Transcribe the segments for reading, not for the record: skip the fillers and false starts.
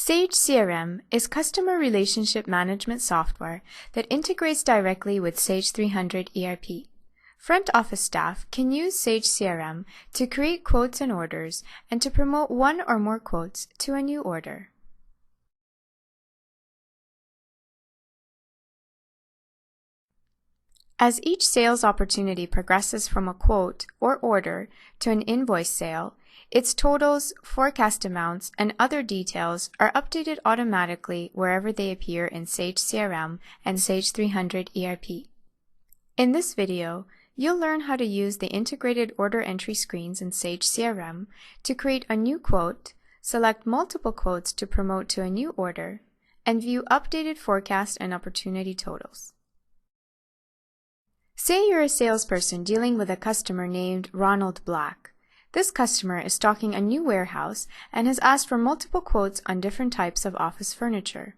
Sage CRM is customer relationship management software that integrates directly with Sage 300 ERP. Front office staff can use Sage CRM to create quotes and orders and to promote one or more quotes to a new order. As each sales opportunity progresses from a quote or order to an invoice sale, its totals, forecast amounts, and other details are updated automatically wherever they appear in Sage CRM and Sage 300 ERP. In this video, you'll learn how to use the integrated order entry screens in Sage CRM to create a new quote, select multiple quotes to promote to a new order, and view updated forecast and opportunity totals. Say you're a salesperson dealing with a customer named Ronald Black. This customer is stocking a new warehouse and has asked for multiple quotes on different types of office furniture.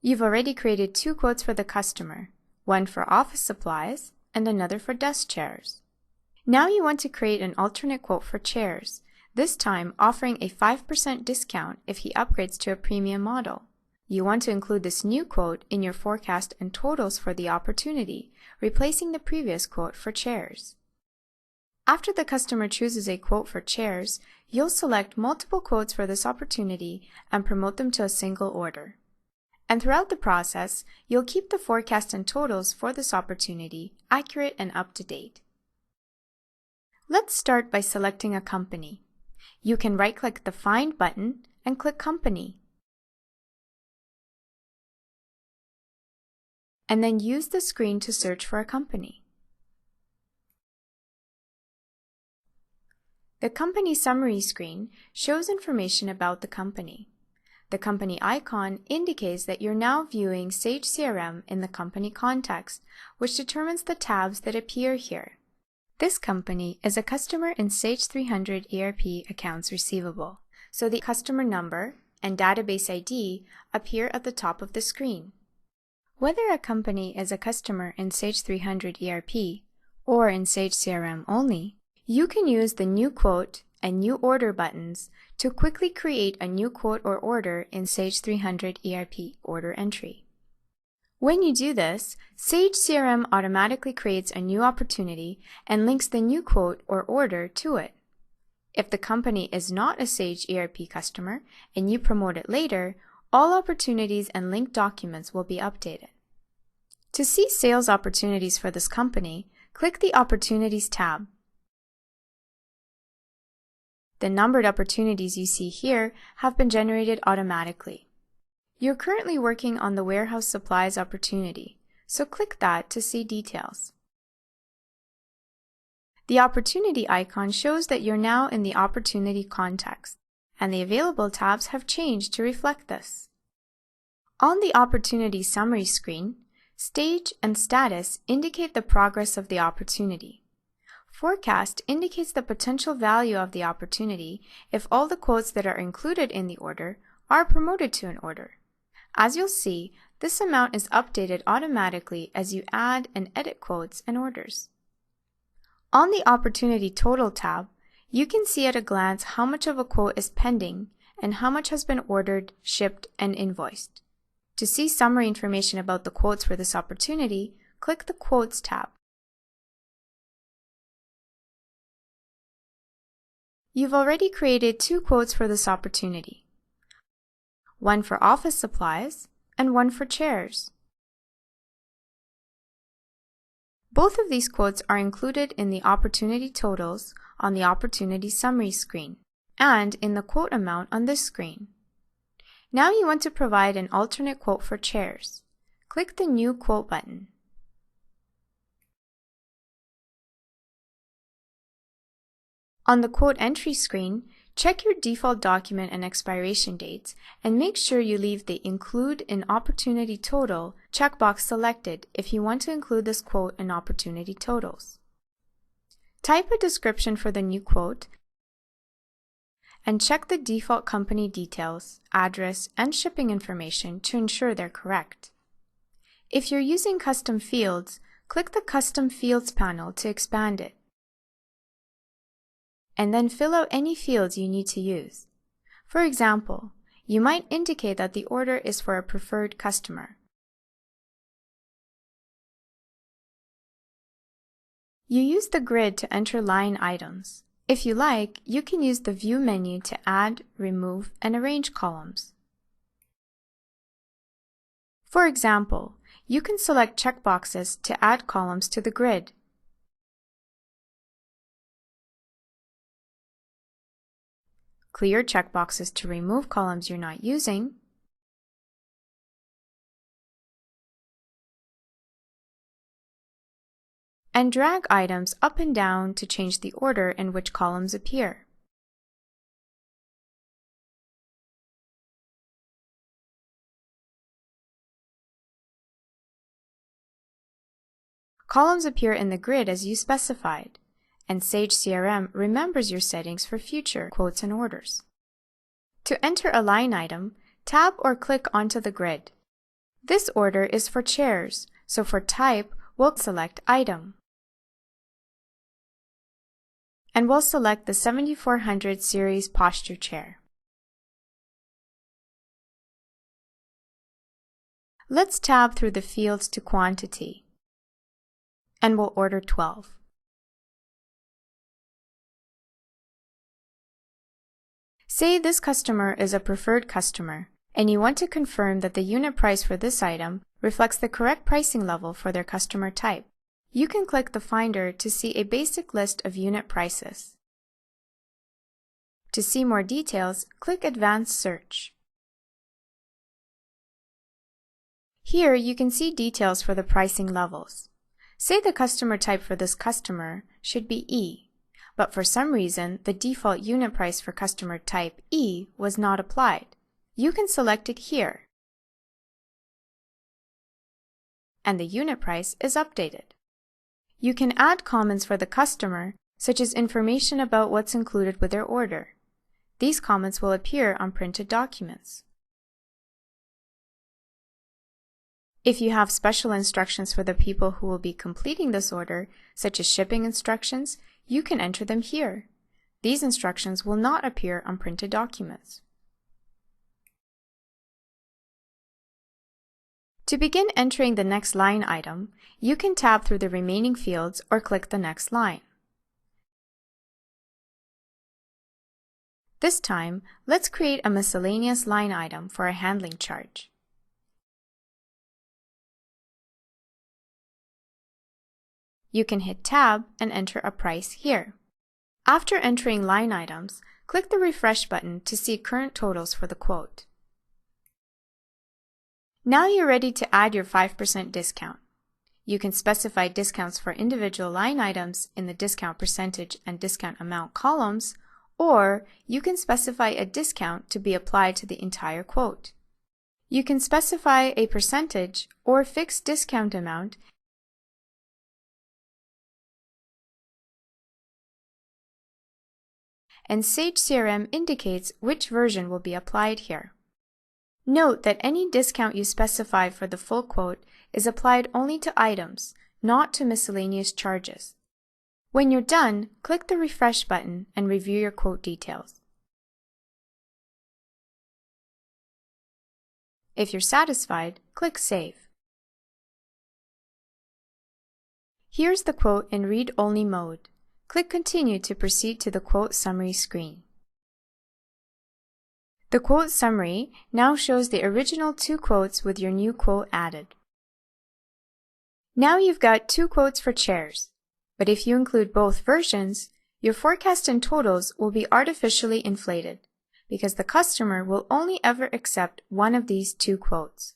You've already created 2 quotes for the customer, one for office supplies and another for desk chairs. Now you want to create an alternate quote for chairs, this time offering a 5% discount if he upgrades to a premium model. You want to include this new quote in your forecast and totals for the opportunity, replacing the previous quote for chairs. After the customer chooses a quote for chairs, you'll select multiple quotes for this opportunity and promote them to a single order. And throughout the process, you'll keep the forecast and totals for this opportunity accurate and up to date. Let's start by selecting a company. You can right-click the Find button and click Company. And then use the screen to search for a company. The Company Summary screen shows information about the company. The company icon indicates that you're now viewing Sage CRM in the company context, which determines the tabs that appear here. This company is a customer in Sage 300 ERP Accounts Receivable, so the customer number and database ID appear at the top of the screen. Whether a company is a customer in Sage 300 ERP or in Sage CRM only, you can use the New Quote and New Order buttons to quickly create a new quote or order in Sage 300 ERP order entry. When you do this, Sage CRM automatically creates a new opportunity and links the new quote or order to it. If the company is not a Sage ERP customer and you promote it later, all opportunities and linked documents will be updated. To see sales opportunities for this company, click the Opportunities tab. The numbered opportunities you see here have been generated automatically. You're currently working on the warehouse supplies opportunity, so click that to see details. The opportunity icon shows that you're now in the opportunity context, and the available tabs have changed to reflect this. On the Opportunity Summary screen, Stage and Status indicate the progress of the opportunity. Forecast indicates the potential value of the opportunity if all the quotes that are included in the order are promoted to an order. As you'll see, this amount is updated automatically as you add and edit quotes and orders. On the Opportunity Total tab, you can see at a glance how much of a quote is pending and how much has been ordered, shipped, and invoiced. To see summary information about the quotes for this opportunity, click the Quotes tab. You've already created 2 quotes for this opportunity, one for office supplies and one for chairs. Both of these quotes are included in the opportunity totals on the Opportunity Summary screen and in the quote amount on this screen. Now you want to provide an alternate quote for chairs. Click the New Quote button. On the Quote Entry screen, check your default document and expiration dates and make sure you leave the Include in Opportunity Total checkbox selected if you want to include this quote in opportunity totals. Type a description for the new quote and check the default company details, address, and shipping information to ensure they're correct. If you're using custom fields, click the Custom Fields panel to expand it, and then fill out any fields you need to use. For example, you might indicate that the order is for a preferred customer. You use the grid to enter line items. If you like, you can use the View menu to add, remove, and arrange columns. For example, you can select checkboxes to add columns to the grid. Clear checkboxes to remove columns you're not using. And drag items up and down to change the order in which columns appear. Columns appear in the grid as you specified, and Sage CRM remembers your settings for future quotes and orders. To enter a line item, tab or click onto the grid. This order is for chairs, so for type, we'll select Item. And we'll select the 7400 series posture chair. Let's tab through the fields to quantity, and we'll order 12. Say this customer is a preferred customer, and you want to confirm that the unit price for this item reflects the correct pricing level for their customer type. You can click the Finder to see a basic list of unit prices. To see more details, click Advanced Search. Here you can see details for the pricing levels. Say the customer type for this customer should be E, but for some reason the default unit price for customer type E was not applied. You can select it here, and the unit price is updated. You can add comments for the customer, such as information about what's included with their order. These comments will appear on printed documents. If you have special instructions for the people who will be completing this order, such as shipping instructions, you can enter them here. These instructions will not appear on printed documents. To begin entering the next line item, you can tab through the remaining fields or click the next line. This time, let's create a miscellaneous line item for a handling charge. You can hit Tab and enter a price here. After entering line items, click the Refresh button to see current totals for the quote. Now you're ready to add your 5% discount. You can specify discounts for individual line items in the discount percentage and discount amount columns, or you can specify a discount to be applied to the entire quote. You can specify a percentage or fixed discount amount and Sage CRM indicates which version will be applied here. Note that any discount you specify for the full quote is applied only to items, not to miscellaneous charges. When you're done, click the Refresh button and review your quote details. If you're satisfied, click Save. Here's the quote in read-only mode. Click Continue to proceed to the quote summary screen. The quote summary now shows the original 2 quotes with your new quote added. Now you've got 2 quotes for chairs, but if you include both versions, your forecast and totals will be artificially inflated because the customer will only ever accept one of these 2 quotes.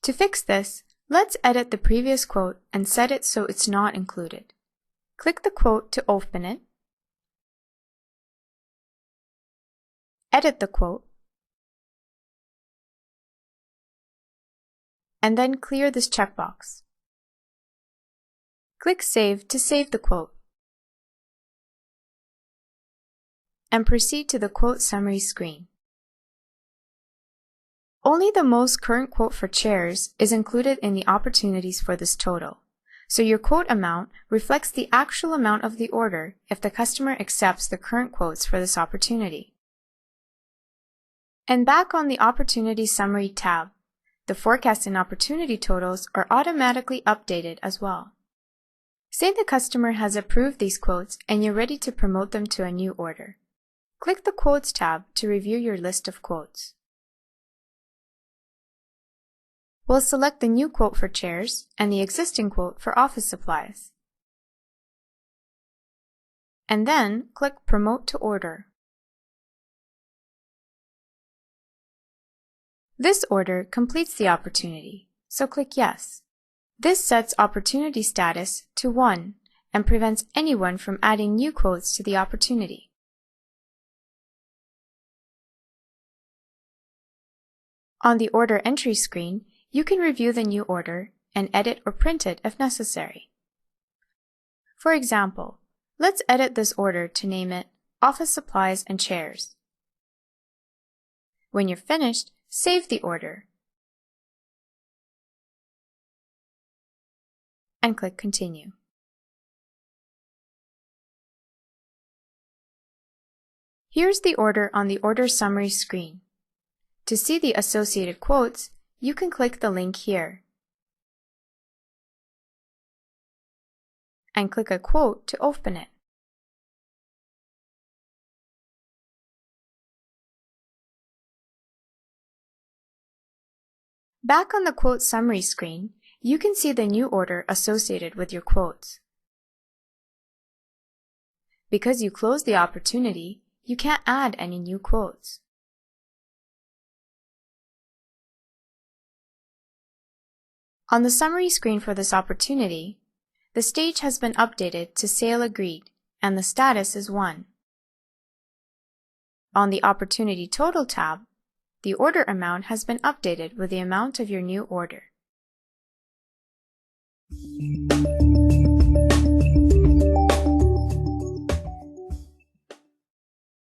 To fix this, let's edit the previous quote and set it so it's not included. Click the quote to open it, edit the quote, and then clear this checkbox. Click Save to save the quote, and proceed to the quote summary screen. Only the most current quote for chairs is included in the opportunities for this total, so your quote amount reflects the actual amount of the order if the customer accepts the current quotes for this opportunity. And back on the Opportunity Summary tab, the forecast and opportunity totals are automatically updated as well. Say the customer has approved these quotes and you're ready to promote them to a new order. Click the Quotes tab to review your list of quotes. We'll select the new quote for chairs and the existing quote for office supplies. And then click Promote to Order. This order completes the opportunity, so click Yes. This sets opportunity status to 1 and prevents anyone from adding new quotes to the opportunity. On the Order Entry screen, you can review the new order and edit or print it if necessary. For example, let's edit this order to name it Office Supplies and Chairs. When you're finished, save the order and click Continue. Here's the order on the Order Summary screen. To see the associated quotes, you can click the link here and click a quote to open it. Back on the Quote Summary screen, you can see the new order associated with your quotes. Because you closed the opportunity, you can't add any new quotes. On the summary screen for this opportunity, the stage has been updated to Sale Agreed, and the status is 1. On the Opportunity Total tab, the order amount has been updated with the amount of your new order.